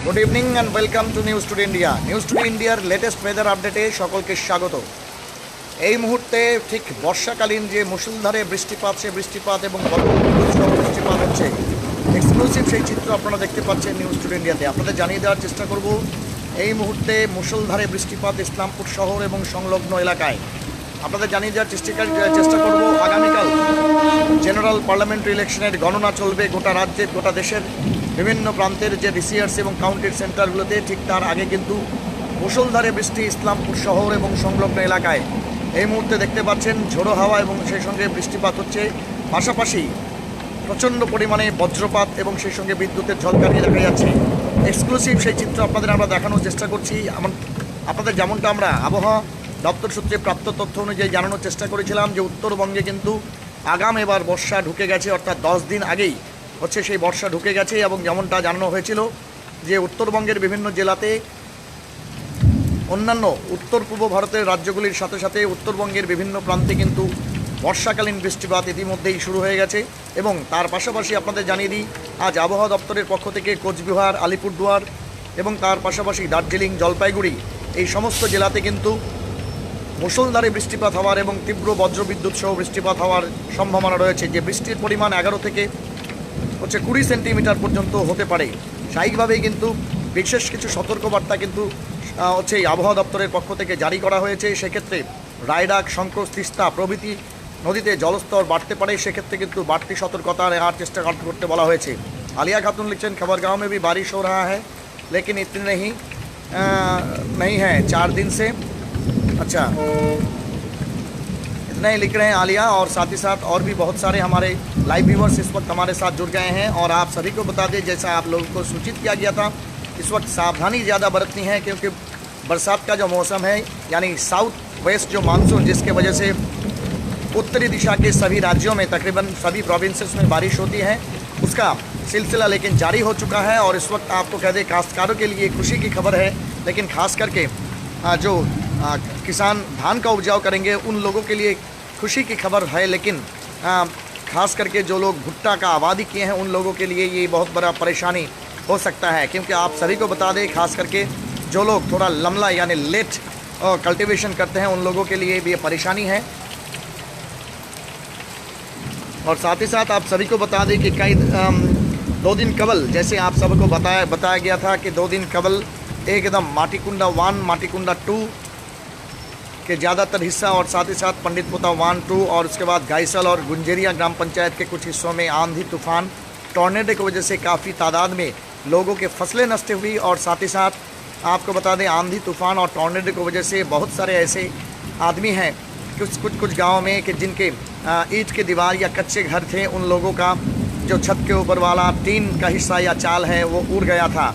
Good evening and welcome to news today India. News today ইন্ডিয়ার latest weather আপডেটে সকলকে স্বাগত। এই মুহূর্তে ঠিক বর্ষাকালীন যে মুষলধারে বৃষ্টিপাত, সে বৃষ্টিপাত এবং বৃষ্টিপাত হচ্ছে, এক্সক্লুসিভ সেই চিত্র আপনারা দেখতে পাচ্ছেন নিউজ টুডে ইন্ডিয়াতে। আপনাদের জানিয়ে দেওয়ার চেষ্টা করব এই মুহূর্তে মুষলধারে বৃষ্টিপাত ইসলামপুর শহর এবং সংলগ্ন এলাকায়। আপনাদের জানিয়ে দেওয়ার চেষ্টা করব আগামীকাল জেনারেল পার্লামেন্টারি ইলেকশনের গণনা চলবে গোটা রাজ্যের, গোটা দেশের বিভিন্ন প্রান্তের যে ডিসিআরস এবং কাউন্টির সেন্টারগুলোতে। ঠিক তার আগে কিন্তু মুষলধারে বৃষ্টি ইসলামপুর শহর এবং সংলগ্ন এলাকায় এই মুহূর্তে দেখতে পাচ্ছেন ঝোড়ো হাওয়া এবং সেই সঙ্গে বৃষ্টিপাত হচ্ছে, পাশাপাশি প্রচণ্ড পরিমাণে বজ্রপাত এবং সেই সঙ্গে বিদ্যুতের ঝলকানি দেখা যাচ্ছে। এক্সক্লুসিভ সেই চিত্র আপনাদের আমরা দেখানোর চেষ্টা করছি। আপনাদের যেমনটা আমরা আবহাওয়া দপ্তর সূত্রে প্রাপ্ত তথ্য অনুযায়ী জানানোর চেষ্টা করেছিলাম যে উত্তরবঙ্গে কিন্তু আগাম এবার বর্ষা ঢুকে গেছে, অর্থাৎ 10 দিন আগেই হচ্ছে সেই বর্ষা ঢুকে গেছে। এবং যেমনটা জানানো হয়েছিল যে উত্তরবঙ্গের বিভিন্ন জেলাতে অন্যান্য উত্তর পূর্ব ভারতের রাজ্যগুলির সাথে সাথে উত্তরবঙ্গের বিভিন্ন প্রান্তে কিন্তু বর্ষাকালীন বৃষ্টিপাত ইতিমধ্যেই শুরু হয়ে গেছে। এবং তার পাশাপাশি আপনাদের জানিয়ে দিই, আজ আবহাওয়া দপ্তরের পক্ষ থেকে কোচবিহার, আলিপুরদুয়ার এবং তার পাশাপাশি দার্জিলিং, জলপাইগুড়ি এই সমস্ত জেলাতে কিন্তু মুষলধারে বৃষ্টিপাত হওয়ার এবং তীব্র বজ্রবিদ্যুৎ সহ বৃষ্টিপাত হওয়ার সম্ভাবনা রয়েছে। যে বৃষ্টির পরিমাণ 11 থেকে 20 সেন্টিমিটার পর্যন্ত হতে পারে। স্বাভাবিকভাবেই কিন্তু বিশেষ কিছু সতর্কবার্তা কিন্তু এই আবহাওয়া দপ্তরের পক্ষ থেকে জারি করা হয়েছে। সেক্ষেত্রে রায়ডাক, শঙ্কর, তিস্তা প্রভৃতি নদীতে জলস্তর বাড়তে পারে, সেক্ষেত্রে কিন্তু বাড়তি সতর্কতা নেওয়ার চেষ্টা করতে বলা হয়েছে। আলিয়া খাতুন লিখছেন, खबरगांव में भी बारिश हो रहा है लेकिन इतनी नहीं है 4 दिन से। अच्छा, इतना ही लिख रहे हैं आलिया। और साथ ही साथ और भी बहुत सारे हमारे लाइव व्यूवर्स इस वक्त हमारे साथ जुड़ गए हैं। और आप सभी को बता दें, जैसा आप लोगों को सूचित किया गया था, इस वक्त सावधानी ज़्यादा बरतनी है क्योंकि बरसात का जो मौसम है, यानी साउथ वेस्ट जो मानसून, जिसके वजह से उत्तरी दिशा के सभी राज्यों में तकरीबन सभी प्रोविंसेस में बारिश होती है, उसका सिलसिला लेकिन जारी हो चुका है। और इस वक्त आपको कह दें, काश्तकारों के लिए खुशी की खबर है, लेकिन खास करके जो किसान धान का उपजाव करेंगे उन लोगों के लिए खुशी की खबर है। लेकिन खास करके जो लोग भुट्टा का आबादी किए हैं उन लोगों के लिए ये बहुत बड़ा परेशानी हो सकता है, क्योंकि आप सभी को बता दें, खास करके जो लोग थोड़ा लमला यानी लेट कल्टीवेशन करते हैं उन लोगों के लिए भी ये परेशानी है। और साथ ही साथ आप सभी को बता दें कि कई 2 दिन कबल, जैसे आप सबको बताया गया था कि 2 दिन कबल एकदम माटीकुंडा 1, माटीकुंडा 2 के ज़्यादातर हिस्सा और साथ ही साथ पंडित पोता 1, 2 और उसके बाद गाइसल और गुंजेरिया ग्राम पंचायत के कुछ हिस्सों में आंधी तूफान टॉर्नेडो की वजह से काफ़ी तादाद में लोगों के फसलें नष्ट हुई। और साथ ही साथ आपको बता दें, आंधी तूफान और टॉर्नेडो की वजह से बहुत सारे ऐसे आदमी हैं कुछ गाँव में कि जिनके ईंट के दीवार या कच्चे घर थे, उन लोगों का जो छत के ऊपर वाला टीन का हिस्सा या चाल है वो उड़ गया था।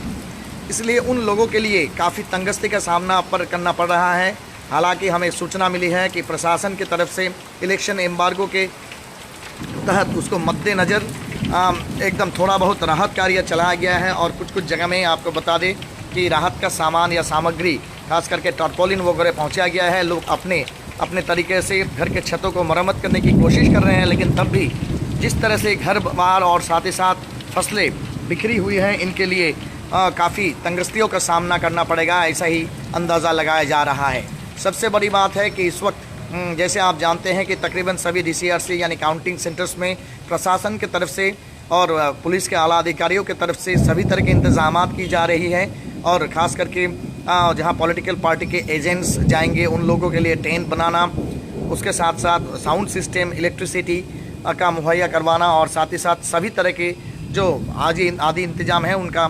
इसलिए उन लोगों के लिए काफ़ी तंगस्ती का सामना करना पड़ रहा है। हालांकि हमें सूचना मिली है कि प्रशासन की तरफ से इलेक्शन एम्बार्गो के तहत उसको मद्देनज़र एकदम थोड़ा बहुत राहत कार्य चलाया गया है। और कुछ जगह में आपको बता दें कि राहत का सामान या सामग्री, खास करके टारपोलिन वगैरह पहुंचाया गया है। लोग अपने तरीके से घर के छतों को मरम्मत करने की कोशिश कर रहे हैं, लेकिन तब भी जिस तरह से घर बार और साथ ही साथ फसलें बिखरी हुई हैं, इनके लिए काफ़ी तंगस्तियों का सामना करना पड़ेगा, ऐसा ही अंदाज़ा लगाया जा रहा है। सबसे बड़ी बात है कि इस वक्त जैसे आप जानते हैं कि तकरीबन सभी डीसीआरसी यानी काउंटिंग सेंटर्स में प्रशासन की तरफ से और पुलिस के आला अधिकारियों की तरफ से सभी तरह के इंतजामात की जा रही है। और ख़ास करके जहां पॉलिटिकल पार्टी के एजेंट्स जाएंगे उन लोगों के लिए टेंट बनाना, उसके साथ साथ साउंड सिस्टम, इलेक्ट्रिसिटी का मुहैया करवाना और साथ ही साथ सभी तरह के जो आदि इंतजाम है उनका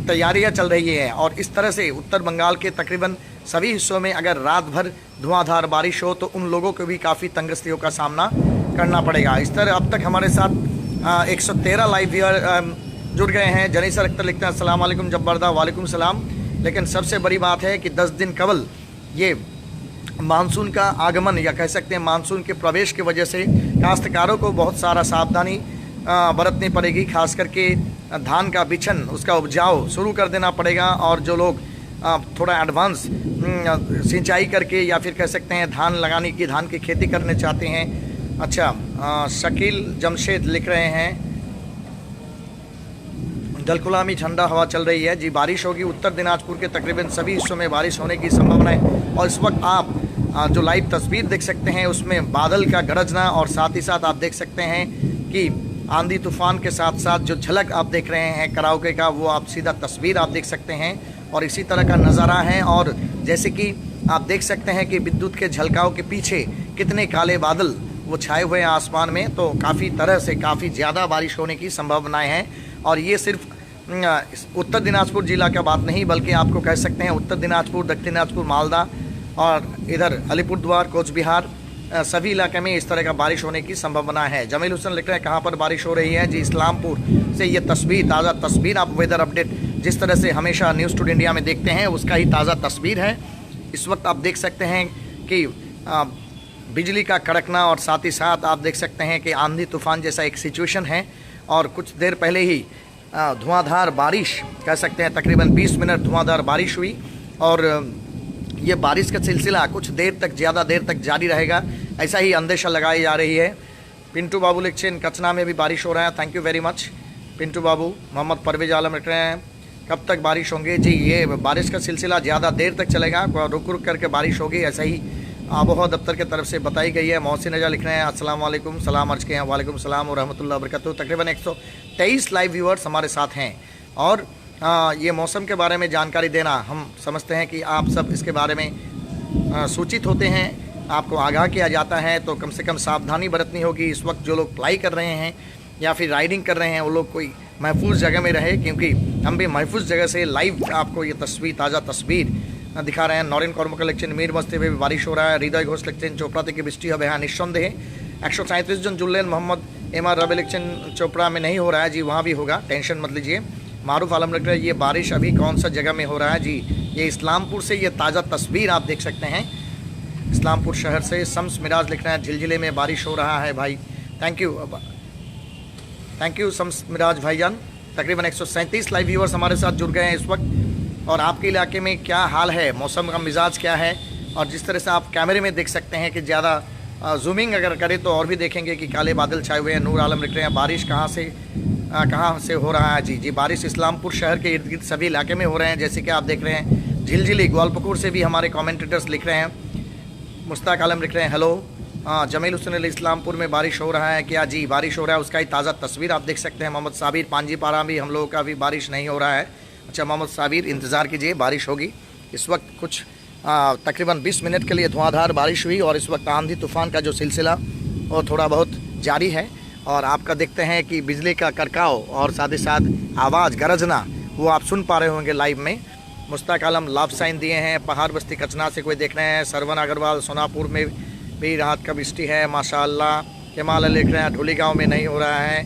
तैयारियां चल रही है। और इस तरह से उत्तर बंगाल के तकरीबन सभी हिस्सों में अगर रात भर धुआंधार बारिश हो तो उन लोगों को भी काफ़ी तंगस्तियों का सामना करना पड़ेगा। इस तरह अब तक हमारे साथ 113 लाइव व्यूअर जुड़ गए हैं। जनीसर अख्तर लिखते हैं, अस्सलाम वालेकुम जब्बारदा। वालेकुम सलाम। लेकिन सबसे बड़ी बात है कि 10 दिन कबल ये मानसून का आगमन या कह सकते हैं मानसून के प्रवेश की वजह से काश्तकारों को बहुत सारा सावधानी बरतनी पड़ेगी। खास करके धान का बिछन, उसका उपजाव शुरू कर देना पड़ेगा। और जो लोग थोड़ा एडवांस सिंचाई करके या फिर कह सकते हैं धान की खेती करने चाहते हैं। अच्छा, शकील जमशेद लिख रहे हैं, डलकुला में ठंडा हवा चल रही है जी। बारिश होगी उत्तर दिनाजपुर के तकरीबन सभी हिस्सों में बारिश होने की संभावना है। और इस वक्त आप जो लाइव तस्वीर देख सकते हैं उसमें बादल का गरजना और साथ ही साथ आप देख सकते हैं कि आंधी तूफान के साथ साथ जो झलक आप देख रहे हैं कराओके का, वो आप सीधा तस्वीर आप देख सकते हैं और इसी तरह का नज़ारा है। और जैसे कि आप देख सकते हैं कि विद्युत के झलकाओं के पीछे कितने काले बादल वो छाए हुए हैं आसमान में, तो काफ़ी तरह से काफ़ी ज़्यादा बारिश होने की संभावनाएं हैं। और ये सिर्फ उत्तर दिनाजपुर ज़िला का बात नहीं, बल्कि आपको कह सकते हैं उत्तर दिनाजपुर, दक्षिण दिनाजपुर, मालदा और इधर अलीपुरद्वार, कोच बिहार, सभी इलाके में इस तरह का बारिश होने की संभावना है। जमील हुसैन लिख रहे हैं कहाँ पर बारिश हो रही है जी। इस्लामपुर से ये तस्वीर, ताज़ा तस्वीर आप वेदर अपडेट जिस तरह से हमेशा न्यूज़ टुडे इंडिया में देखते हैं उसका ही ताज़ा तस्वीर है। इस वक्त आप देख सकते हैं कि बिजली का कड़कना और साथ ही साथ आप देख सकते हैं कि आंधी तूफान जैसा एक सिचुएशन है। और कुछ देर पहले ही धुआंधार बारिश कह सकते हैं, तकरीबन 20 मिनट धुआंधार बारिश हुई और ये बारिश का सिलसिला कुछ देर तक, ज़्यादा देर तक जारी रहेगा, ऐसा ही अंदेशा लगाई जा रही है। पिंटू बाबू लिखचेन कचना में भी बारिश हो रहा है, thank you very much Pintu Babu. Mohammad Parvez Alam लिख रहे हैं कब तक बारिश होंगे जी। ये बारिश का सिलसिला ज़्यादा देर तक चलेगा, रुक रुक करके बारिश होगी, ऐसा ही आबोहवा दफ्तर की तरफ से बताई गई है। मोहसिन रजा लिख रहे हैं अस्सलाम वालेकुम, सलाम अर्ज के हैं, वालेकुम सलाम व रहमतुल्लाहि व बरकातहू। तकरीबन 123 लाइव व्यूअर्स हमारे साथ हैं और ये मौसम के बारे में जानकारी देना, हम समझते हैं कि आप सब इसके बारे में सूचित होते हैं, आपको आगाह किया जाता है, तो कम से कम सावधानी बरतनी होगी। इस वक्त जो लोग फ्लाई कर रहे हैं या फिर राइडिंग कर रहे हैं वो लोग कोई महफूज जगह में रहे, क्योंकि हम भी महफूज जगह से लाइव आपको ये तस्वीर, ताज़ा तस्वीर दिखा रहे हैं। नॉरिन कौरम कलेक्शन मीर मस्ते में भी बारिश हो रहा है। हृदय घोष लिखचेन चोपड़ा থেকে বৃষ্টি হবে, हाँ निस्संदेह। 137 जन जुल्लेन मोहम्मद एम आर रबी लिखचेन चोपड़ा में नहीं हो रहा है जी, वहाँ भी होगा, टेंशन मत लीजिए। मारूफ आलम लिख रहे हैं ये बारिश अभी कौन सा जगह में हो रहा है जी। ये इस्लामपुर से ये ताज़ा तस्वीर आप देख सकते हैं, इस्लामपुर शहर से। शम्स मिराज लिख रहे हैं झिलझिले में बारिश हो रहा है भाई, थैंक यू शम्स मिराज भाईजान। तकरीबन 137 लाइव व्यूअर्स हमारे साथ जुड़ गए हैं इस वक्त। और आपके इलाके में क्या हाल है, मौसम का मिजाज क्या है, और जिस तरह से आप कैमरे में देख सकते हैं कि ज़्यादा जूमिंग अगर करें तो और भी देखेंगे कि काले बादल छाए हुए हैं। नूर आलम लिख रहे हैं बारिश कहाँ से हो रहा है जी। बारिश इस्लामपुर शहर के इर्द गिर्द सभी इलाके में हो रहे हैं, जैसे कि आप देख रहे हैं। झिलझिली ग्वालपकुर से भी हमारे कमेंटेटर्स लिख रहे हैं। मुश्ताक आलम लिख रहे हैं हेलो। जमील हुसैन इस्लामपुर में बारिश हो रहा है क्या जी, बारिश हो रहा है, उसका ही ताज़ा तस्वीर आप देख सकते हैं। मोहम्मद साबिर पांजीपारा भी हम लोगों का भी बारिश नहीं हो रहा है। अच्छा मोहम्मद साबिर इंतज़ार कीजिए, बारिश होगी। इस वक्त कुछ तकरीबन 20 मिनट के लिए धुआंधार बारिश हुई और इस वक्त आंधी तूफान का जो सिलसिला वो थोड़ा बहुत जारी है। और आपका देखते हैं कि बिजली का करकाव और साथ ही साथ आवाज़ गरजना वो आप सुन पा रहे होंगे लाइव में। मुश्ताक आलम लाभ साइन दिए हैं, पहाड़ बस्ती कचना से कोई देख रहे हैं। सरवन अग्रवाल सोनापुर में भी राहत का बृष्टि है माशाअल्लाह। केमाल लिख रहे हैं ढोली गाँव में नहीं हो रहा है,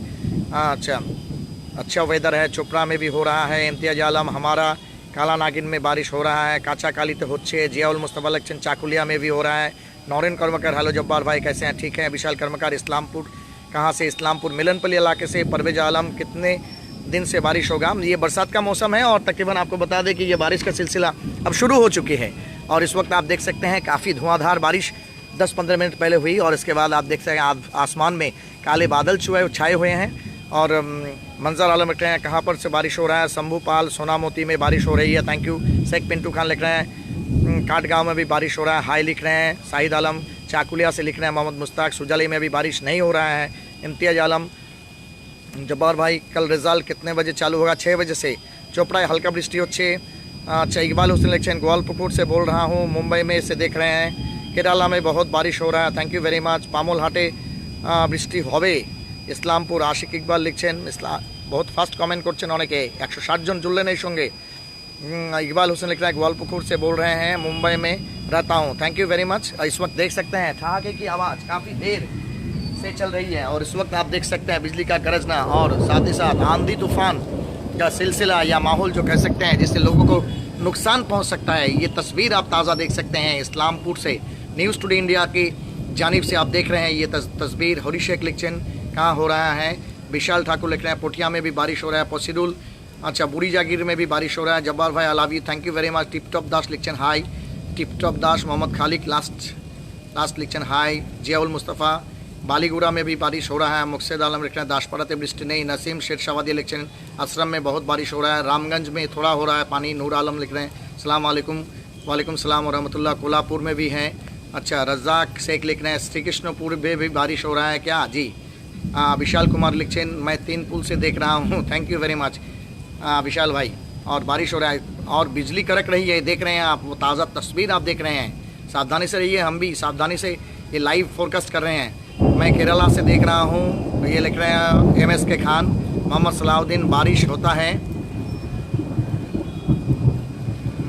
अच्छा वेदर है। चोपड़ा में भी हो रहा है। इम्तियाज आलम हमारा काला नागिन में बारिश हो रहा है, काचा काली तो होच्छे। जियाउल मुस्तफा लक्षण चाकुलिया में भी हो रहा है। नौरिन कर्मकर हेलो जब्बार भाई कैसे हैं, ठीक है। विशाल कर्मकार इस्लामपुर, कहाँ से, इस्लामपुर मिलनपल्ली इलाके से। परवेज आलम कितने दिन से बारिश होगा, ये बरसात का मौसम है और तकरीबन आपको बता दें कि ये बारिश का सिलसिला अब शुरू हो चुकी है। और इस वक्त आप देख सकते हैं काफ़ी धुआंधार बारिश 10-15 मिनट पहले हुई और इसके बाद आप देख सकते हैं आसमान में काले बादल छाए हुए हैं। और मंजर आलम लिख रहे हैं कहाँ पर से बारिश हो रहा है। शंभू पाल सोना मोती में बारिश हो रही है, थैंक यू। शेख पिंटू खान लिख रहे हैं काटगांव में भी बारिश हो रहा है, हाई लिख रहे हैं। शाहिद आलम चाकुलिया से लिख रहे हैं। मोहम्मद मुश्ताक सुजाली में भी बारिश नहीं हो रहा है। इम्तियाज आलम जब्बार भाई कल रिजल्ट कितने बजे चालू होगा, 6 बजे से। चोपड़ा हल्का बृष्टि होच्छे। अच्छा इकबाल हुसैन लिखचेन ग्वालपकुर से बोल रहा हूँ, मुंबई में से देख रहे हैं। केरला में बहुत बारिश हो रहा है, थैंक यू वेरी मच। पामोल हाटे बृष्टि होबे। इस्लामपुर आशिक इकबाल लिखছেন बहुत फास्ट कमेंट करছেন অনেকে, 160 जन जुड़लें এই সঙ্গে। इकबाल हुसैन लिख रहा है ग्वालपकुर से बोल रहे हैं, मुंबई में रहता हूँ, थैंक यू वेरी मच। इस वक्त देख सकते हैं ठहाके की आवाज़ काफ़ी देर से चल रही है और इस वक्त आप देख सकते हैं बिजली का गरजना और साथ ही साथ आंधी तूफान का सिलसिला या माहौल जो कह सकते हैं जिससे लोगों को नुकसान पहुँच सकता है। ये तस्वीर आप ताज़ा देख सकते हैं इस्लामपुर से। न्यूज़ टुडे इंडिया की जानिब से आप देख रहे हैं ये तस्वीर। हरी शेख लिखचेन कहाँ हो रहा है। विशाल ठाकुर लिख रहे हैं पोटिया में भी बारिश हो रहा है। पोसिडुल अच्छा बुरी जागीर में भी बारिश हो रहा है। जब्बार भाई I love you, thank you very much. Tip top Das लिखचेन हाई। Tip top Das Mohammad Khalik last लिखचेन हाई। जियाउल मुस्तफ़ा बालीगुड़ा में भी बारिश हो रहा है। मुक्सेद आलम लिख रहे हैं दाशपराते बृष्टि नहीं। नसीम शेरशावादी लिख रहे हैं असरम में बहुत बारिश हो रहा है। रामगंज में थोड़ा हो रहा है पानी। नूर आलम लिख रहे हैं अस्सलाम वालेकुम। वालेकुम सलाम व रहमतुल्लाह। कोल्हापुर में भी है। अच्छा, रज़ाक शेख लिख रहे हैं श्री कृष्णपुर में भी बारिश हो रहा है क्या जी। विशाल कुमार लिख रहे हैं मैं 3 पुल से देख रहा हूँ। थैंक यू वेरी मच विशाल भाई। और बारिश हो रहा है और बिजली कड़क रही है, देख रहे हैं आप, वो ताज़ा तस्वीर आप देख रहे हैं। सावधानी से रहिए, हम भी सावधानी से ये लाइव फोरकास्ट कर रहे हैं। मैं केरला से देख रहा हूँ। ये लिख रहे हैं MS के खान। मोहम्मद सलाउद्दीन बारिश होता है।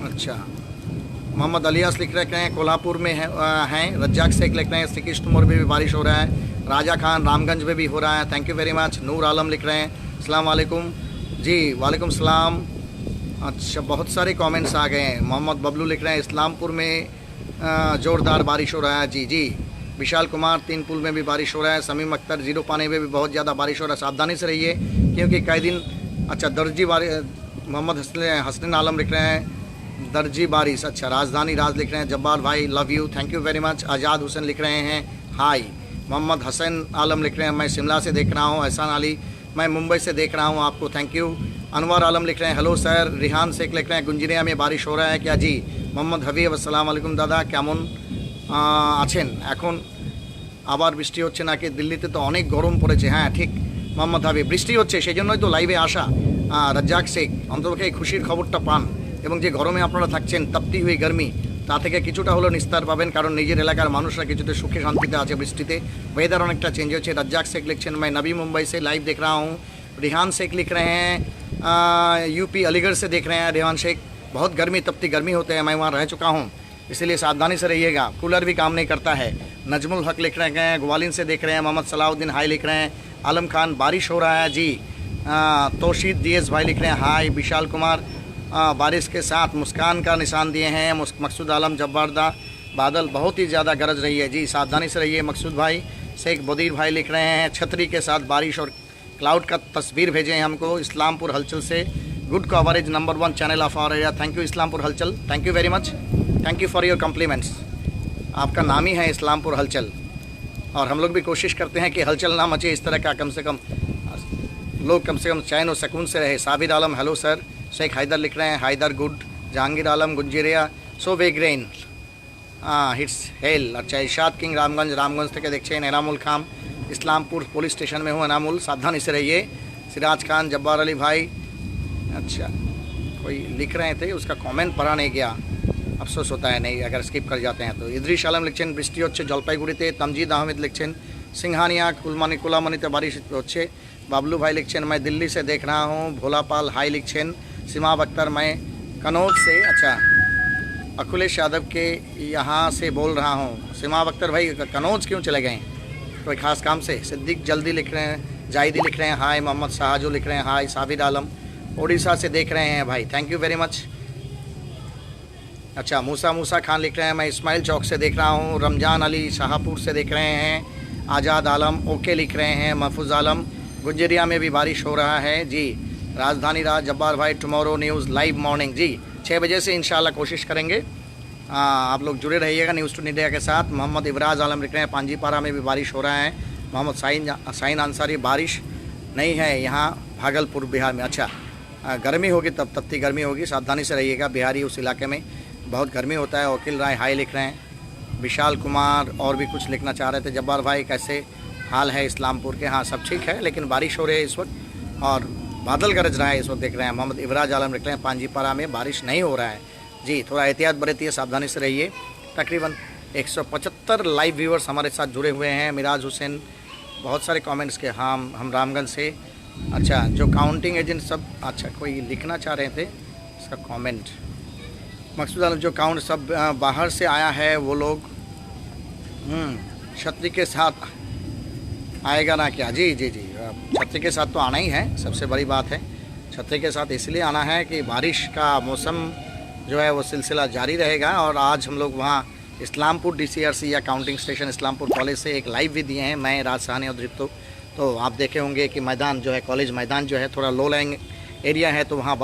अच्छा, मोहम्मद अलियास लिख रहे हैं कोल्हापुर में हैं। रज्जाक शेख लिख रहे हैं श्री कृष्णपुर में भी बारिश हो रहा है। राजा खान रामगंज में भी हो रहा है। Thank you very much. Noor Alam लिख रहे हैं अस्सलाम वालेकुम जी। वालेकुम सलाम। अच्छा, बहुत सारे कमेंट्स आ गए हैं। मोहम्मद बबलू लिख रहे हैं इस्लामपुर में ज़ोरदार बारिश हो रहा है जी जी। विशाल कुमार 3 पुल में भी बारिश हो रहा है। समीम अख्तर जीरो पानी में भी बहुत ज़्यादा बारिश हो रहा है। सावधानी से रहिए क्योंकि कई दिन अच्छा दर्जी बारिश। मोहम्मद हसन आलम लिख रहे हैं दर्जी बारिश। अच्छा, राजधानी राज लिख रहे हैं जब्बार भाई love you, thank you very much. Azad Hussain लिख रहे हैं हाय। मोहम्मद हसन आलम लिख रहे हैं मैं शिमला से देख रहा हूँ। एहसान अली मैं मुंबई से देख रहा हूँ आपको, थैंक यू। अनवर आलम लिख रहे हैं हेलो सर। रिहान शेख लिख रहे हैं गुंजिरिया में बारिश हो रहा है क्या जी। मोहम्मद हबीब अस्सलाम वालेकुम दादा কেমন আছেন। এখন আবার বৃষ্টি হচ্ছে নাকি? দিল্লিতে তো অনেক গরম পড়েছে। হ্যাঁ ঠিক মোহাম্মদ হাবিব, বৃষ্টি হচ্ছে সেই জন্যই তো লাইভে আসা। রাজ্জাক শেখ অন্তপক্ষে এই খুশির খবরটা পান এবং যে গরমে আপনারা থাকছেন তপ্তি হুই গরমি তা থেকে কিছুটা হলো নিস্তার পাবেন, কারণ নিজের এলাকার মানুষরা কিছুটা সুখে শান্তিতে আছে বৃষ্টিতে। ওয়েদার অনেকটা চেঞ্জ হচ্ছে। রাজ্জাক শেখ লিখছেন मैं नबी मुंबई से लाइव देख रहा हूँ। रिहान शेख लिख रहे हैं यूपी अलीगढ़ से देख रहे हैं। रिहान शेख बहुत गर्मी तपती गर्मी होते हैं, मैं वहाँ रह चुका हूँ, इसलिए सावधानी से रहिएगा। कूलर भी काम नहीं करता है। नजमुल हक लिख रहे हैं ग्वालिन से देख रहे हैं। मोहम्मद सलाउद्दीन हाई लिख रहे हैं। आलम खान बारिश हो रहा है जी। तोशीद DS भाई लिख रहे हैं हाय। विशाल कुमार बारिश के साथ मुस्कान का निशान दिए हैं। मकसूद आलम जब्बारदा बादल बहुत ही ज़्यादा गरज रही है जी, सावधानी से रहिए। मकसूद भाई। शेख बदीर भाई लिख रहे हैं छतरी के साथ बारिश और क्लाउड का तस्वीर भेजे हैं हमको इस्लामपुर हलचल से। Good coverage number 1 channel of our area. Thank you Islampur Halchal, thank you very much, thank you for your compliments. आपका नाम ही है इस्लामपुर हलचल और हम लोग भी कोशिश करते हैं कि हलचल ना मचे इस तरह का, कम से कम चैन और सुकून से रहे। साबिर आलम हेलो सर। शेख हैदर लिख रहे हैं हैदर गुड। जहांगीर आलम गुंजिरिया सो वेग्रेन हिट्स हेल। अच्छा, इरशाद किंग रामगंज থেকে দেখছেন। এনামুল খাম इस्लामपुर पुलिस स्टेशन में हूँ। एनामुल सावधानी से रहिए। सिराज खान जब्बार अली भाई। अच्छा, कोई लिख रहे थे उसका कमेंट पढ़ा नहीं गया, अफसोस होता है नहीं अगर स्किप कर जाते हैं तो। इद्रिस आलम लिखছেন বৃষ্টি হচ্ছে জলপাইগুড়িতে। तमजीद अहमद लिखছেন सिंघानिया कुलामनीते बारिश হচ্ছে। बाबलू भाई लिखছেন मैं दिल्ली से देख रहा हूँ। भोला पाल हाई लिखছেন। सिमाब अख्तर मैं कनौज से। अच्छा, अखिलेश यादव के यहाँ से बोल रहा हूँ। सिमाब अख्तर भाई कनौज क्यों चले गए, कोई ख़ास काम से? सिद्दीक जल्दी लिख रहे हैं। जाहिदी लिख रहे हैं हाय। मोहम्मद शाहजू लिख रहे हैं हाय। साबिर आलम उड़ीसा से देख रहे हैं भाई, थैंक यू वेरी मच। अच्छा, मूसा खान लिख रहे हैं मैं इस्माइल चौक से देख रहा हूँ। रमज़ान अली शाहपुर से देख रहे हैं। आज़ाद आलम ओके लिख रहे हैं। महफूज आलम गुंजिरिया में भी बारिश हो रहा है जी। राजधानी राज जब्बार भाई टुमारो न्यूज़ लाइव मॉर्निंग जी 6 बजे से इंशाल्लाह कोशिश करेंगे। आप लोग जुड़े रहिएगा न्यूज़ 2 इंडिया के साथ। मोहम्मद इब्राज आलम लिख रहे हैं पांजीपारा में भी बारिश हो रहा है। मोहम्मद साइन अंसारी बारिश नहीं है यहाँ भागलपुर बिहार में। अच्छा, गर्मी होगी तब तपती गर्मी होगी, सावधानी से रहिएगा। बिहारी उस इलाके में बहुत गर्मी होता है। वकील राय हाई लिख रहे हैं। विशाल कुमार और भी कुछ लिखना चाह रहे थे। जब्बार भाई कैसे हाल है इस्लामपुर के? हाँ सब ठीक है, लेकिन बारिश हो रही है इस वक्त और बादल गरज रहा है इस वक्त देख रहे हैं। मोहम्मद इब्राज आलम लिख रहे हैं पांजीपारा में बारिश नहीं हो रहा है जी, थोड़ा एहतियात बरतिए, सावधानी से रहिए। तकरीबन 175 लाइव व्यूअर्स हमारे साथ जुड़े हुए हैं। मिराज हुसैन बहुत सारे कमेंट्स के। हाँ हम रामगंज से। अच्छा, जो काउंटिंग एजेंट सब, अच्छा कोई लिखना चाह रहे थे इसका कमेंट। मकसूद आलम जो काउंट सब बाहर से आया है वो लोग छतरी के साथ आएगा ना क्या? जी जी जी, छतरी के साथ तो आना ही है, सबसे बड़ी बात है। छतरी के साथ इसलिए आना है कि बारिश का मौसम जो है वो सिलसिला जारी रहेगा। और आज हम लोग वहाँ इस्लामपुर DCRC या काउंटिंग स्टेशन इस्लामपुर कॉलेज से एक लाइव भी दिए हैं, मैं राज सहानी और दृप्तो। तो आप देखे होंगे कि मैदान जो है, कॉलेज मैदान जो है थोड़ा लो लाइंग एरिया है, तो वहाँ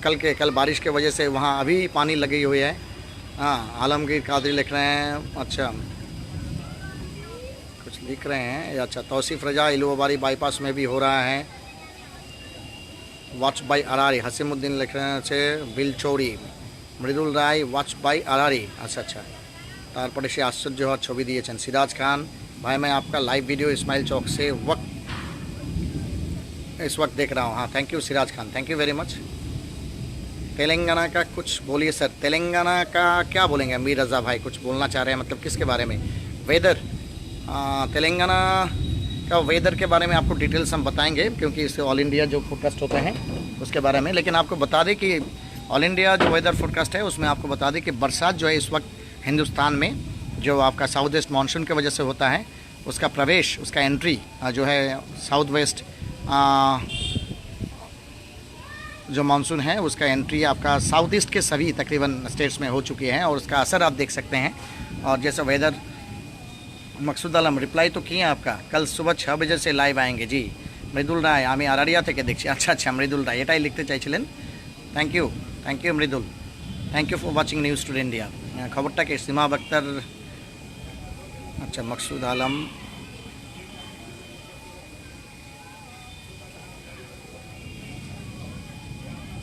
कल बारिश के वजह से वहाँ अभी पानी लगी हुई है। हाँ, आलमगीर कादरी लिख रहे हैं। अच्छा, कुछ दिख रहे हैं। अच्छा, तौसीफ रजा इलुवाबारी बाईपास में भी हो रहा है। वॉच बाई अरारी, हसीमुद्दीन लिख रहे हैं बिल चौड़ी, মৃদুল রায় ওয়াচ বাই আরারি। अच्छा अच्छा, तारपड़े से आश्चर्य और छवि दिए चंद। सिराज खान भाई, मैं आपका लाइव वीडियो इस्माइल चौक से इस वक्त देख रहा हूँ। हाँ, thank you Siraj Khan, thank you very much. Telangana का कुछ बोलिए सर। तेलंगाना का क्या बोलेंगे? अमीर रज़ा भाई कुछ बोलना चाह रहे हैं, मतलब किसके बारे में? वेदर, तेलंगाना का वेदर के बारे में आपको डिटेल्स हम बताएंगे, क्योंकि इससे ऑल इंडिया जो फोरकास्ट होते हैं उसके बारे में। लेकिन आपको बता दें कि ऑल इंडिया जो वेदर फोरकास्ट है उसमें आपको बता दें कि बरसात जो है इस वक्त हिंदुस्तान में जो आपका साउथ वेस्ट मानसून की वजह से होता है, उसका प्रवेश, उसका एंट्री जो है साउथ वेस्ट जो मानसून है उसका एंट्री आपका साउथ ईस्ट के सभी तकरीबन स्टेट्स में हो चुकी है, और उसका असर आप देख सकते हैं। और जैसे वेदर, मकसूद आलम रिप्लाई तो किए आपका, कल सुबह 6 बजे से लाइव आएंगे जी। मृदुल राय, आमी आरारिया थे क्या देखिए। अच्छा अच्छा, मृदुल राय एटाई लिखते चाइছিলেন। Thank you Mridul, thank you for watching News Today India. खबरटा के सीमा अख्तर, अच्छा मकसूद आलम,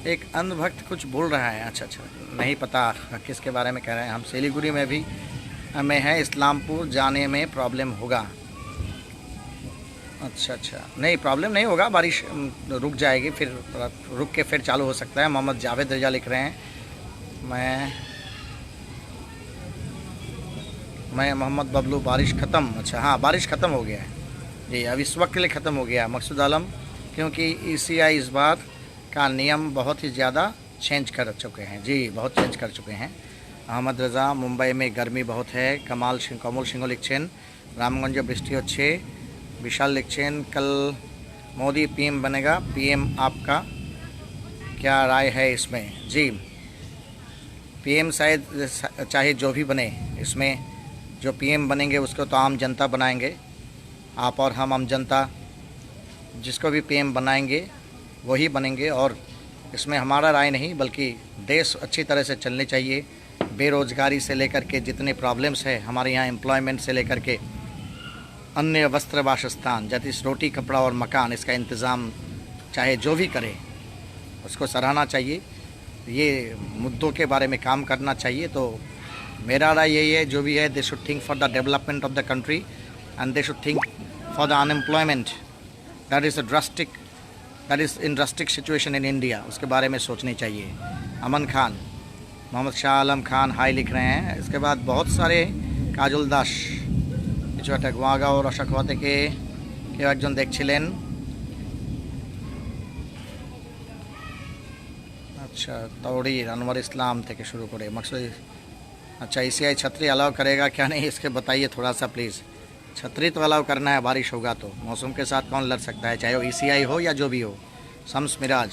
एक अंधभक्त कुछ बोल रहा है। अच्छा अच्छा, नहीं पता किसके बारे में कह रहे हैं। हम सिलीगुड़ी में भी में है, इस्लामपुर जाने में प्रॉब्लम होगा। अच्छा अच्छा, नहीं प्रॉब्लम नहीं होगा, बारिश रुक जाएगी, फिर रुक के फिर चालू हो सकता है। मोहम्मद जावेद रजा लिख रहे हैं, मैं मोहम्मद बबलू, बारिश ख़त्म। अच्छा हाँ, बारिश ख़त्म हो गया है जी, अब इस वक्त के लिए ख़त्म हो गया। मकसूद आलम, क्योंकि ECI इस बार का नियम बहुत ही ज़्यादा चेंज कर चुके हैं जी, बहुत चेंज कर चुके हैं। अहमद रज़ा, मुंबई में गर्मी बहुत है। कमल सिंह लिखছেন, रामगंज बृष्टि होच्छे। विशाल लिखছেন, कल मोदी PM बनेगा, PM आपका क्या राय है इसमें? जी, PM शायद चाहे जो भी बने, इसमें जो PM बनेंगे उसको तो आम जनता बनाएंगे। आप और हम आम जनता जिसको भी PM बनाएंगे वही बनेंगे, और इसमें हमारा राय नहीं बल्कि देश अच्छी तरह से चलनी चाहिए। बेरोज़गारी से लेकर के जितने प्रॉब्लम्स है हमारे यहाँ, एम्प्लॉयमेंट से लेकर के अन्य वस्त्र वासस्थान, जैसे रोटी कपड़ा और मकान, इसका इंतज़ाम चाहे जो भी करे उसको सराहना चाहिए। ये मुद्दों के बारे में काम करना चाहिए। तो मेरा राय यही है, जो भी है they should think for the development of the country and they should think for the unemployment that is in drastic situation in India, उसके बारे में सोचनी चाहिए। अमन खान, मोहम्मद शाह आलम खान हाई लिख रहे हैं। इसके बाद बहुत सारे काजुल दास কিছু একটা গোয়াগাঁও রসাখোয়া থেকে কেউ একজন দেখছিলেন। अच्छा, तौड़ीर अनवर इस्लाम থেকে शुरू करे मकसद। अच्छा, ECI छतरी अलाउ करेगा क्या नहीं, इसके बताइए थोड़ा सा प्लीज़। छतरी तो अलाउ करना है, बारिश होगा तो। मौसम के साथ कौन लड़ सकता है, चाहे वो ECI हो या जो भी हो। शम्स मिराज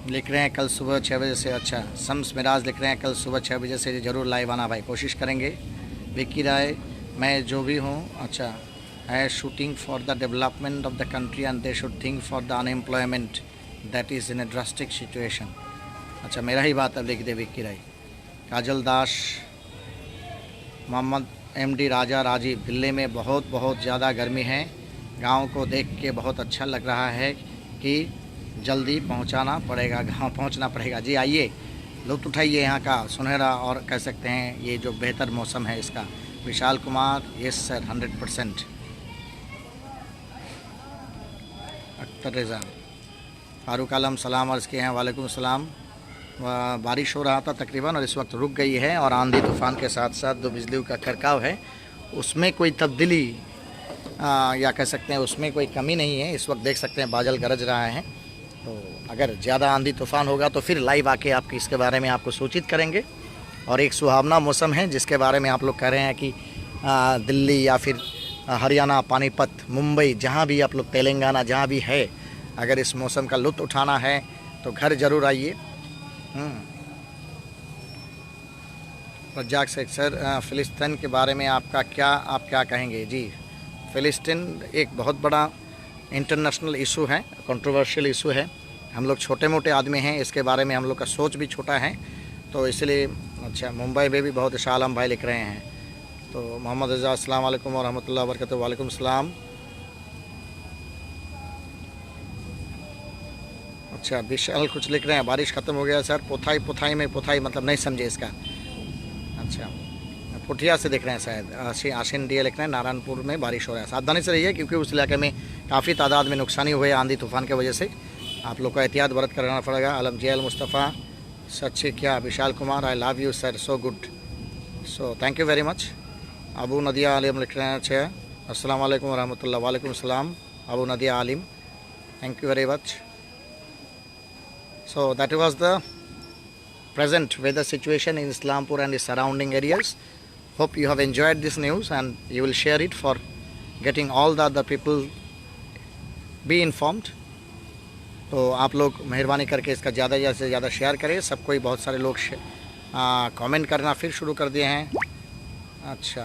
लिख रहे हैं, कल सुबह 6 बजे से। अच्छा, शम्स मिराज लिख रहे हैं, कल सुबह 6 बजे से ज़रूर लाइव आना भाई, कोशिश करेंगे। विक्की राय, मैं जो भी हूँ, अच्छा है shooting for the development of the country and they should think for the unemployment that is in A drastic situation. अच्छा, मेरा ही बात अब लिख दे विक्की राय। काजल दास, मोहम्मद MD राजा राजीव, दिल्ली में बहुत ज़्यादा गर्मी है। गाँव को देख के बहुत अच्छा लग रहा है कि जल्दी पहुंचना पड़ेगा। जी आइए, लुत्फ़ उठाइए यहाँ का सुनहरा और कह सकते हैं ये जो बेहतर मौसम है इसका। Vishal Kumar, yes sir 100%। अख्तर रज़ा, फारूक आलम सलाम अर्ज़ किए हैं, वालेकुम सलाम। बारिश हो रहा था तकरीबन और इस वक्त रुक गई है, और आंधी तूफ़ान के साथ साथ जो बिजली का खड़काव है उसमें कोई तब्दीली या कह सकते हैं उसमें कोई कमी नहीं है। इस वक्त देख सकते हैं बादल गरज रहा है, तो अगर ज़्यादा आंधी तूफ़ान होगा तो फिर लाइव आके आपकी इसके बारे में आपको सूचित करेंगे। और एक सुहावना मौसम है जिसके बारे में आप लोग कह रहे हैं कि दिल्ली या फिर हरियाणा, पानीपत, मुंबई, जहाँ भी आप लोग, तेलंगाना जहाँ भी है, अगर इस मौसम का लुत्फ़ उठाना है तो घर ज़रूर आइए। रज्जाक शेख सर, फ़िलिस्तीन के बारे में आप क्या कहेंगे? जी, फ़िलिस्तीन एक बहुत बड़ा इंटरनेशनल इशू है, कंट्रोवर्शियल इशू है। हम लोग छोटे मोटे आदमी हैं, इसके बारे में हम लोग का सोच भी छोटा है, तो इसलिए। अच्छा, मुंबई में भी बहुत शाह आलम भाई लिख रहे हैं, तो मोहम्मद रज़ा अस्सलाम वालेकुम व रहमतुल्लाहि व बरकातहू। वालेकुम सलाम। अच्छा, विशाल कुछ लिख रहे हैं, बारिश ख़त्म हो गया सर। पुथाई, पुथाई में पुथाई मतलब नहीं समझे इसका। अच्छा, पुठिया से दिख रहे हैं शायद। आशिन डिया लिख रहे हैं, नारायणपुर में बारिश हो रहा है। सावधानी से रहिए क्योंकि उस इलाके में काफ़ी तादाद में नुकसानी हुए आंधी तूफ़ान की वजह से। आप लोग को एहतियात बरत कर रहना पड़ेगा। अलम जेल मुस्तफ़ा सच्ची क्या Vishal Kumar, I love you sir, so good, so thank you very much. Abu Nadia Alim लिख रहे हैं। अच्छा, अस्सलाम वालेकुम रहमतुल्लाह। वालेकुम सलाम अबू नदिया आलिम, thank you very much. So that was the present weather situation in Islampur and the surrounding areas. Hope you have enjoyed this news and you will share it for getting all the other people be informed. तो आप लोग मेहरबानी करके इसका ज़्यादा से ज़्यादा share करें। सबको ही बहुत सारे लोग कमेंट करना फिर शुरू कर दिए हैं। अच्छा,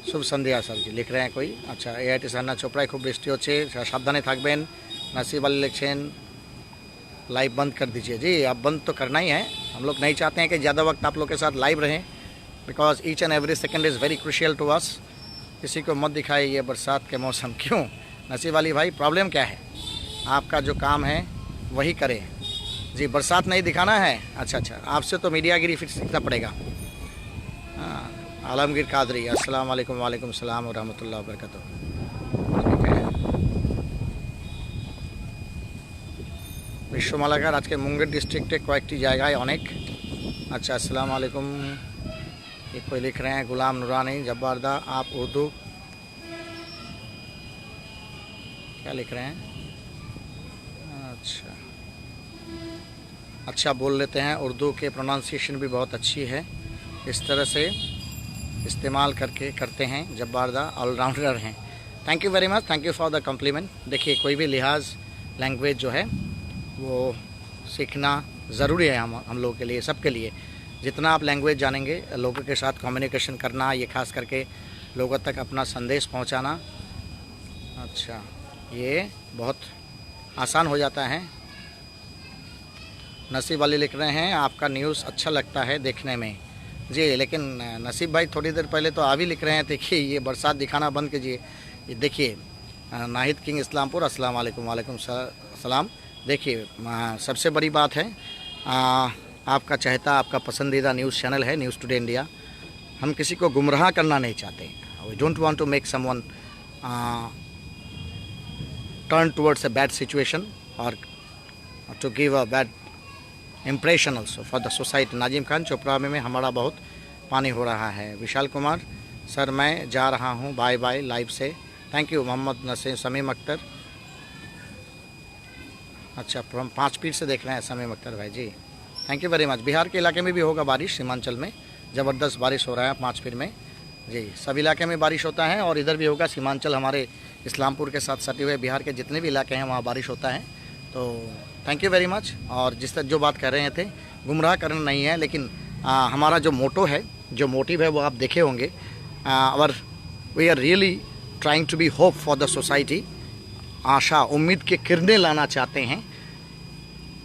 शुभ संध्या सर जी लिख रहे हैं कोई। अच्छा, AIT सान्ना चोपड़ा खूब बृष्टि होच्छे, सावधाने थाकबेन। नसीब वाले लिखছেন लाइव बंद कर दीजिए। जी, अब बंद तो करना ही है। हम लोग नहीं चाहते हैं कि ज़्यादा वक्त आप लोग के साथ लाइव रहें, because each and every second is very crucial to us. किसी को मत दिखाए ये बरसात के मौसम। क्यों नसीब वाली भाई, प्रॉब्लम क्या है? आपका जो काम है वही करें। जी, बरसात नहीं दिखाना है। अच्छा, आपसे तो मीडियागिरी फिर सीखना पड़ेगा। हाँ, आलमगीर कादरी, अस्सलाम वालेकुम। वालेकुम सलाम व रहमतुल्लाहि व बरकातहू। বিশ্বমালাকার আজকে মুঙ্গের ডিস্ট্রিক্টে কয়েকটি জায়গায় অনেক। अच्छा, अस्सलाम वालेकुम। ये कोई लिख रहे हैं गुलाम नूरानी जब्बारदा, आप उर्दू क्या लिख रहे हैं? अच्छा बोल लेते हैं। उर्दू के प्रोनाउंसिएशन भी बहुत अच्छी है, इस तरह से इस्तेमाल करते हैं। जब्बारदा ऑलराउंडर हैं। Thank you very much, thank you for the complement. देखिए, कोई भी लिहाज लैंग्वेज जो है वो सीखना ज़रूरी है हम लोगों के लिए, सबके लिए। जितना आप लैंग्वेज जानेंगे, लोगों के साथ कम्युनिकेशन करना, ये खास करके लोगों तक अपना संदेश पहुंचाना, अच्छा, ये बहुत आसान हो जाता है। नसीब वाले लिख रहे हैं आपका न्यूज़ अच्छा लगता है देखने में। जी, लेकिन नसीब भाई थोड़ी देर पहले तो आप ही लिख रहे हैं। देखिए, ये बरसात दिखाना बंद कीजिए। ये देखिए, नाहिद किंग इस्लामपुर, अस्सलाम वालेकुम। वालेकुम सलाम। देखिए, सबसे बड़ी बात है, आपका चहेता, आपका पसंदीदा न्यूज़ चैनल है न्यूज़ टुडे इंडिया। हम किसी को गुमराह करना नहीं चाहते। We don't want to make someone turn towards a bad situation और to give a bad impression also for the society. Nazim Khan, Chopra में हमारा बहुत पानी हो रहा है। विशाल कुमार, सर मैं जा रहा हूँ, बाय बाय लाइव से। Thank you. मोहम्मद नसीम, समीम अख्तर, अच्छा, हम 5 फीट से देख रहे हैं समीम अख्तर भाई ji, thank you very much. Bihar के इलाके में भी होगा बारिश, सीमांचल में ज़बरदस्त बारिश हो रहा है 5 फीट में। जी, सब इलाके में बारिश होता है और इधर भी होगा। सीमांचल हमारे इस्लामपुर के साथ सटे हुए बिहार के जितने भी इलाके हैं वहाँ बारिश होता है। तो थैंक यू वेरी मच। और जिस तरह जो बात कर रहे थे, गुमराह करना नहीं है, लेकिन हमारा जो मोटो है, जो मोटिव है, वो आप देखे होंगे। और we are really trying to be hope for the society. आशा उम्मीद के किरणें लाना चाहते हैं।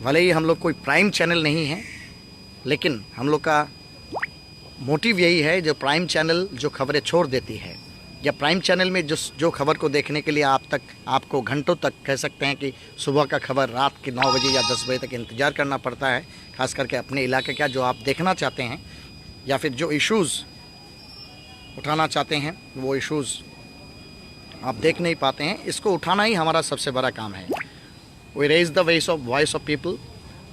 भले ही हम लोग कोई प्राइम चैनल नहीं है, लेकिन हम लोग का मोटिव यही है, जो प्राइम चैनल जो खबरें छोड़ देती है, या प्राइम चैनल में जो खबर को देखने के लिए आपको घंटों तक, कह सकते हैं कि सुबह का खबर रात के 9 बजे या 10 बजे तक इंतज़ार करना पड़ता है, खास करके अपने इलाके का जो आप देखना चाहते हैं या फिर जो इश्यूज़ उठाना चाहते हैं, वो इश्यूज़ आप देख नहीं पाते हैं। इसको उठाना ही हमारा सबसे बड़ा काम है। We raise the voice of people,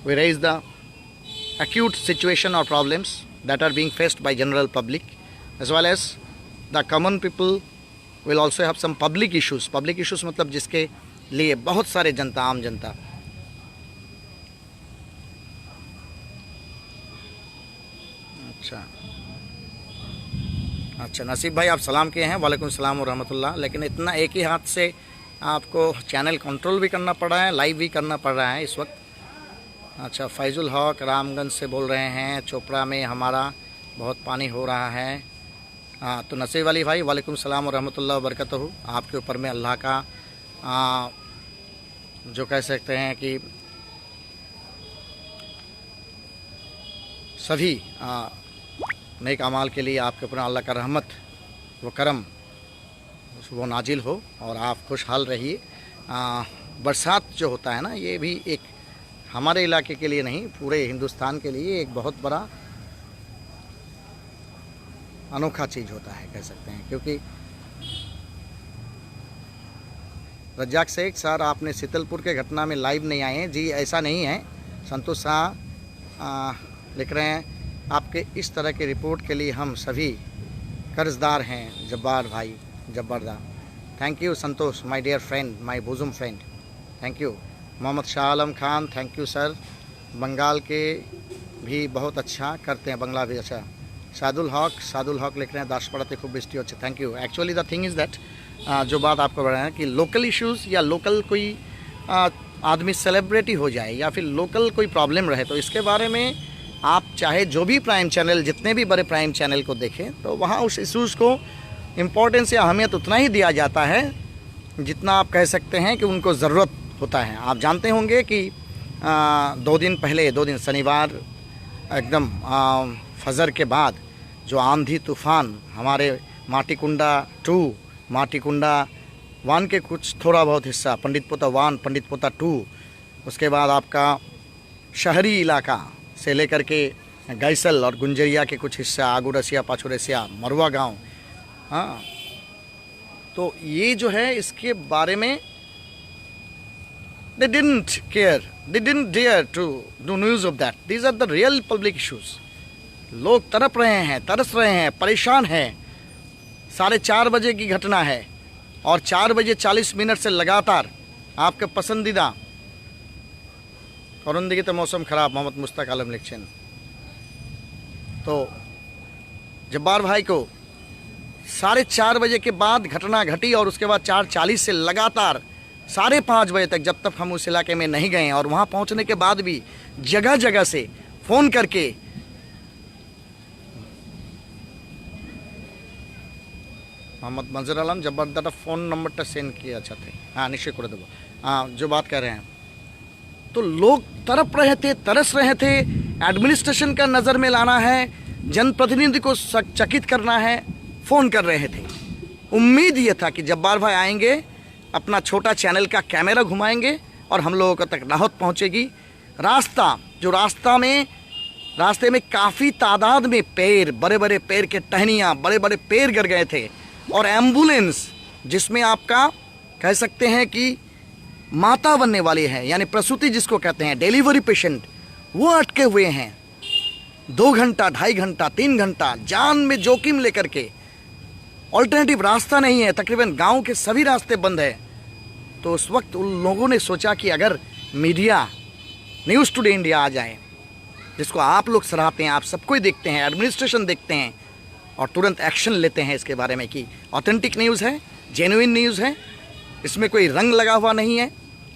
we raise the acute situation or problems that are being faced by general public, as well as the common people will also have some public issues मतलब जिसके लिए बहुत सारे जनता, आम जनता, अच्छा नसीब भाई आप सलाम किए हैं, वालेकुम सलाम और रहमतुल्लाह। लेकिन इतना एक ही हाथ से आपको चैनल कंट्रोल भी करना पड़ रहा है, लाइव भी करना पड़ रहा है इस वक्त। अच्छा, फैजुल हक रामगंज से बोल रहे हैं, चोपड़ा में हमारा बहुत पानी हो रहा है। हाँ, तो नसीब वाली भाई, वालेकुम सलाम और रहमतुल्लाह बरकतहू। आपके ऊपर में अल्लाह का जो कह सकते हैं कि सभी नेक अमाल के लिए आपके ऊपर अल्लाह का रहमत व करम वो नाजिल हो और आप खुशहाल रहिए। बरसात जो होता है ना, ये भी एक हमारे इलाके के लिए नहीं, पूरे हिंदुस्तान के लिए एक बहुत बड़ा अनोखा चीज़ होता है कह सकते हैं। क्योंकि रज्जाक शेख सर, आपने शीतलपुर के घटना में लाइव नहीं आए हैं जी, ऐसा नहीं है। संतोष शाह लिख रहे हैं, आपके इस तरह की रिपोर्ट के लिए हम सभी कर्जदार हैं जब्बार भाई, जब्बारदा। Thank you Santosh, my dear friend, my bosom friend, thank you. Mohammad Shah Alam Khan, thank you sir. Bengal के भी बहुत अच्छा करते हैं, बंगला भी अच्छा। सादुल हक लिख रहे हैं, दाश पढ़ाते खूब बेस्टी अच्छे, thank you. Actually the thing is that, जो बात आपको बढ़ रहा है कि लोकल इश्यूज़ या लोकल कोई आदमी सेलिब्रिटी हो जाए या फिर लोकल कोई प्रॉब्लम रहे, तो इसके बारे में आप चाहे जो भी प्राइम चैनल, जितने भी बड़े प्राइम चैनल को देखें, तो वहाँ उस इश्यूज़ को इम्पोर्टेंस या अहमियत उतना ही दिया जाता है जितना आप कह सकते हैं कि उनको ज़रूरत होता है। आप जानते होंगे कि 2 दिन शनिवार एकदम फजर के बाद जो आंधी तूफ़ान हमारे माटीकुंडा 2, माटीकुंडा 1 के कुछ थोड़ा बहुत हिस्सा, पंडित पोता 1, पंडित पोता 2, उसके बाद आपका शहरी इलाका से लेकर के गैसल और गुंजरिया के कुछ हिस्सा, आगुरसिया, पाछुरसिया, मरवा गांव, हाँ, तो ये जो है इसके बारे में they didn't care, they didn't dare to do news of that. These are the real public issues. लोग तड़प रहे हैं, तरस रहे हैं, परेशान हैं। 4:30 बजे की घटना है और 4:40 से लगातार आपके पसंदीदा औरंदी तो मौसम ख़राब, मोहम्मद मुश्ताक आलम लिखचन। तो जब्बार भाई को 4:30 बजे के बाद घटना घटी और उसके बाद 4:40 से लगातार 5:30 बजे तक, जब तक हम उस इलाके में नहीं गए और वहाँ पहुँचने के बाद भी जगह जगह से फ़ोन करके मोहम्मद मंजर आलम जबरदस्त फ़ोन नंबर सेंड किया अच्छा थे, हाँ निश्चय कर दो। हाँ, जो बात कर रहे हैं, तो लोग तड़प रहे थे, तरस रहे थे। एडमिनिस्ट्रेशन का नज़र में लाना है, जनप्रतिनिधि को चकित करना है, फ़ोन कर रहे थे। उम्मीद ये था कि जब्बार भाई आएंगे, अपना छोटा चैनल का कैमरा घुमाएंगे और हम लोगों तक राहत पहुंचेगी। रास्ते में काफ़ी तादाद में पेड़, बड़े बड़े पेड़ के टहनियाँ, बड़े बड़े पेड़ गिर गए थे और एम्बुलेंस, जिसमें आपका कह सकते हैं कि माता बनने वाली है, यानी प्रसूति जिसको कहते हैं, डिलीवरी पेशेंट, वो अटके हुए हैं। 2 घंटा, 2.5 घंटा, 3 घंटा जान में जोखिम लेकर के, ऑल्टरनेटिव रास्ता नहीं है, तकरीबन गांव के सभी रास्ते बंद है। तो उस वक्त उन लोगों ने सोचा कि अगर मीडिया, न्यूज़ टुडे इंडिया आ जाए, जिसको आप लोग सराहते हैं, आप सबको ही देखते हैं, एडमिनिस्ट्रेशन देखते हैं और तुरंत एक्शन लेते हैं इसके बारे में कि ऑथेंटिक न्यूज़ है, जेन्युइन न्यूज़ है, इसमें कोई रंग लगा हुआ नहीं है।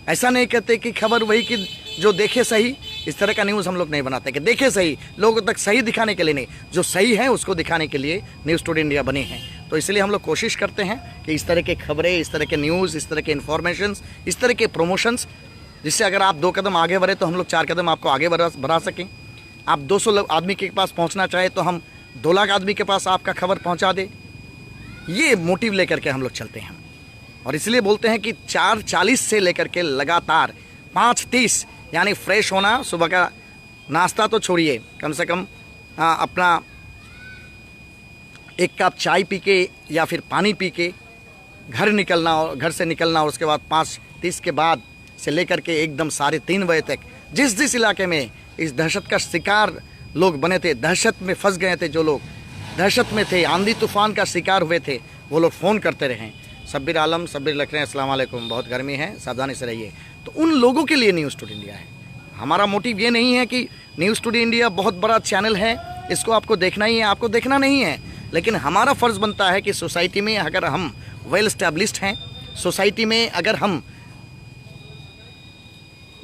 ऐसा नहीं कहते कि खबर वही कि जो देखे सही, इस तरह का न्यूज़ हम लोग नहीं बनाते कि देखे सही, लोगों तक सही दिखाने के लिए नहीं, जो सही है उसको दिखाने के लिए न्यूज़ टुडे इंडिया बनी है। तो इसलिए हम लोग कोशिश करते हैं कि इस तरह के खबरें, इस तरह के न्यूज़, इस तरह के इन्फॉर्मेशंस, इस तरह के प्रमोशंस, जिससे अगर आप 2 कदम आगे बढ़े तो हम लोग 4 कदम आपको आगे बढ़ा सकें। आप 200 आदमी के पास पहुंचना चाहे तो हम 2 लाख आदमी के पास आपका खबर पहुंचा दे। ये मोटिव लेकर के हम लोग चलते हैं और इसलिए बोलते हैं कि 4:40 से लेकर के लगातार 5:30, यानी फ्रेश होना, सुबह का नाश्ता तो छोड़िए, कम से कम अपना 1 कप चाय पी के या फिर पानी पी के घर निकलना, और घर से निकलना, और उसके बाद 5:30 के बाद से लेकर के एकदम 3:30 बजे तक जिस इलाके में इस दहशत का शिकार लोग बने थे, दहशत में फंस गए थे, जो लोग दहशत में थे, आंधी तूफान का शिकार हुए थे, वो लोग फ़ोन करते रहे। सब्बिर आलम, सब्बिर लिख रहे हैं, अस्सलाम वालेकुम, बहुत गर्मी है, सावधानी से रहिए। तो उन लोगों के लिए न्यूज़ टुडे इंडिया है। हमारा मोटिव ये नहीं है कि न्यूज़ टुडे इंडिया बहुत बड़ा चैनल है, इसको आपको देखना ही है, आपको देखना नहीं है, लेकिन हमारा फ़र्ज़ बनता है कि सोसाइटी में अगर हम वेल इस्टेब्लिश्ड हैं, सोसाइटी में अगर हम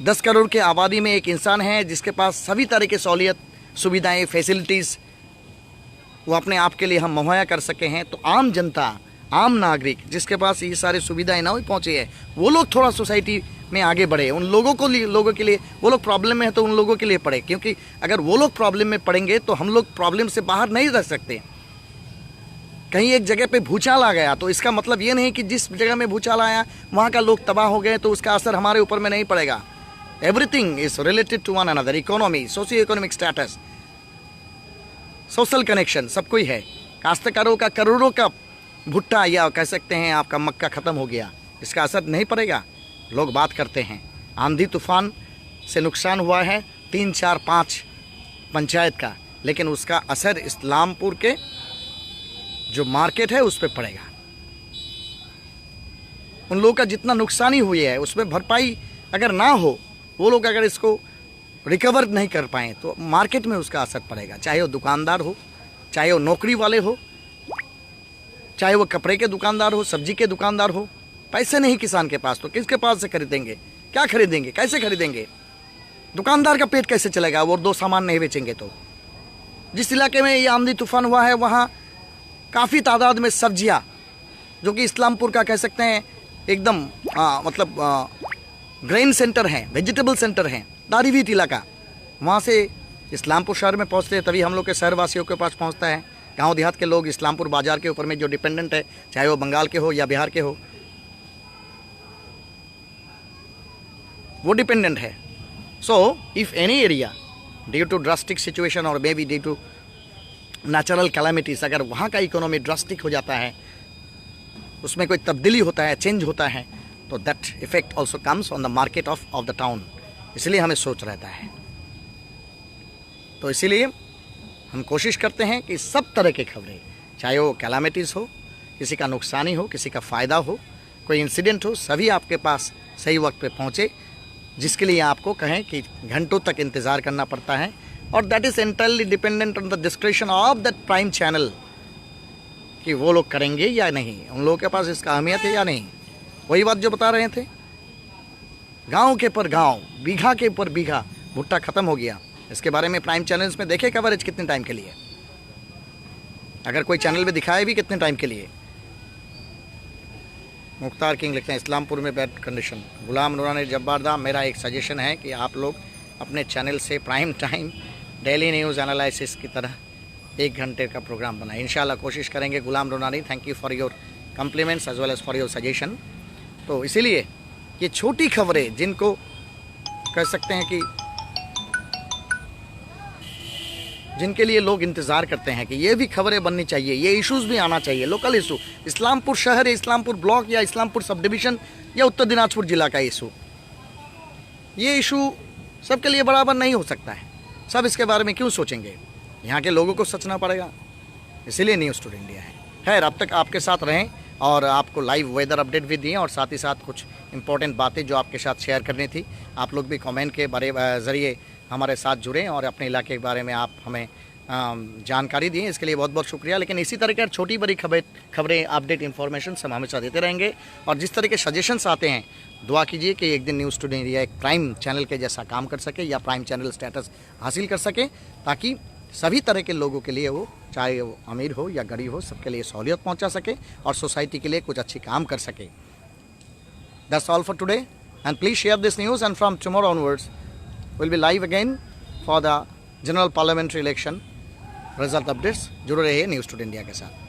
10 करोड़ के आबादी में एक इंसान है जिसके पास सभी तरह की सहूलियत, सुविधाएं, फैसिलिटीज़ वो अपने आप के लिए हम मुहैया कर सके हैं, तो आम जनता, आम नागरिक जिसके पास ये सारी सुविधाएं ना भी पहुँची है, वो लोग थोड़ा सोसाइटी में आगे बढ़े, उन लोगों के लिए, वो लोग प्रॉब्लम में है तो उन लोगों के लिए पढ़े, क्योंकि अगर वो लोग प्रॉब्लम में पड़ेंगे तो हम लोग प्रॉब्लम से बाहर नहीं रह सकते। कहीं एक जगह पे भूचाल आ गया तो इसका मतलब ये नहीं कि जिस जगह में भूचाल आया वहाँ का लोग तबाह हो गए तो उसका असर हमारे ऊपर में नहीं पड़ेगा। Everything is related to one another, economy, socio economic status, social connection, सब कोई है। काश्तकारों का करोड़ों का भुट्टा या कह सकते हैं आपका मक्का ख़त्म हो गया, इसका असर नहीं पड़ेगा। लोग बात करते हैं आंधी तूफान से नुकसान हुआ है 3, 4, 5 पंचायत का, लेकिन उसका असर इस्लामपुर के जो मार्केट है उस पर पड़ेगा। उन लोगों का जितना नुकसानी हुई है उसमें भरपाई अगर ना हो, वो लोग अगर इसको रिकवर नहीं कर पाएँ तो मार्केट में उसका असर पड़ेगा। चाहे वो दुकानदार हो, चाहे वो नौकरी वाले हो, चाहे वो कपड़े के दुकानदार हो, सब्जी के दुकानदार हो। पैसे नहीं किसान के पास तो किसके पास से खरीदेंगे, क्या खरीदेंगे, कैसे खरीदेंगे? दुकानदार का पेट कैसे चलेगा वो 2 सामान नहीं बेचेंगे तो? जिस इलाके में ये आंधी तूफान हुआ है वहाँ काफ़ी तादाद में सब्जियाँ, जो कि इस्लामपुर का कह सकते हैं एकदम मतलब ग्रेन सेंटर हैं, वेजिटेबल सेंटर हैं, दारीवीट इलाका, वहाँ से इस्लामपुर शहर में पहुँचते हैं तभी हम लोग के शहरवासियों के पास पहुँचता है। गांव देहात के लोग इस्लामपुर बाज़ार के ऊपर में जो डिपेंडेंट है, चाहे वो बंगाल के हो या बिहार के हो, वो डिपेंडेंट है। So if any area due to drastic situation और may be due to natural calamities, अगर वहाँ का इकोनॉमी ड्रास्टिक हो जाता है, उसमें कोई तब्दीली होता है, चेंज होता है, तो that effect also comes on the market of the town. इसलिए हमें सोच रहता है। तो इसीलिए हम कोशिश करते हैं कि सब तरह की खबरें, चाहे वो कैलामिटीज़ हो, किसी का नुकसानी हो, किसी का फ़ायदा हो, कोई इंसिडेंट हो, सभी आपके पास सही वक्त पे पहुँचे, जिसके लिए आपको कहें कि घंटों तक इंतज़ार करना पड़ता है। और that is entirely dependent on the description of that prime channel कि वो लोग करेंगे या नहीं, उन लोगों के पास इसका अहमियत है या नहीं। वही बात जो बता रहे थे, गांव के पर गांव, बीघा के ऊपर बीघा भुट्टा ख़त्म हो गया। इसके बारे में प्राइम चैनल्स में देखे कवरेज कितने टाइम के लिए, अगर कोई चैनल में दिखाए भी कितने टाइम के लिए। मुख्तार किंग लिखते हैं इस्लामपुर में बैड कंडीशन। गुलाम नूरानी जब्बारदा, मेरा एक सजेशन है कि आप लोग अपने चैनल से prime time daily news analysis की तरह 1 घंटे का प्रोग्राम बनाएं। इंशाल्लाह कोशिश करेंगे। Ghulam Noorani, thank you for your compliments as well as for your suggestion. तो इसीलिए ये छोटी खबरें जिनको कह सकते हैं कि जिनके लिए लोग इंतज़ार करते हैं कि ये भी खबरें बननी चाहिए, ये इश्यूज़ भी आना चाहिए, लोकल इशू, इस्लामपुर शहर या इस्लामपुर ब्लॉक या इस्लामपुर सब डिवीज़न या उत्तर दिनाजपुर ज़िला का इशू, ये इशू सबके लिए बराबर नहीं हो सकता है। सब इसके बारे में क्यों सोचेंगे? यहाँ के लोगों को सोचना पड़ेगा। इसीलिए न्यूज़ टुडे इंडिया है। खैर, अब तक आपके साथ रहें और आपको लाइव वेदर अपडेट भी दिए और साथ ही साथ कुछ इंपॉर्टेंट बातें जो आपके साथ शेयर करनी थी। आप लोग भी कमेंट के ज़रिए हमारे साथ जुड़ें और अपने इलाके के बारे में आप हमें जानकारी दिए, इसके लिए बहुत बहुत शुक्रिया। लेकिन इसी तरह की छोटी बड़ी खबरें अपडेट इन्फॉर्मेशन हम हमेशा देते रहेंगे। और जिस तरह के सजेशंस आते हैं, दुआ कीजिए कि एक दिन न्यूज़ टुडे इंडिया एक प्राइम चैनल के जैसा काम कर सके या प्राइम चैनल स्टेटस हासिल कर सके, ताकि सभी तरह के लोगों के लिए, वो चाहे वो अमीर हो या गरीब हो, सबके लिए सहूलियत पहुंचा सके और सोसाइटी के लिए कुछ अच्छी काम कर सके। That's all for today and please share this news and from tomorrow onwards will be live again for the general parliamentary election result updates. जुड़े रहिए न्यूज़ टुडे इंडिया के साथ।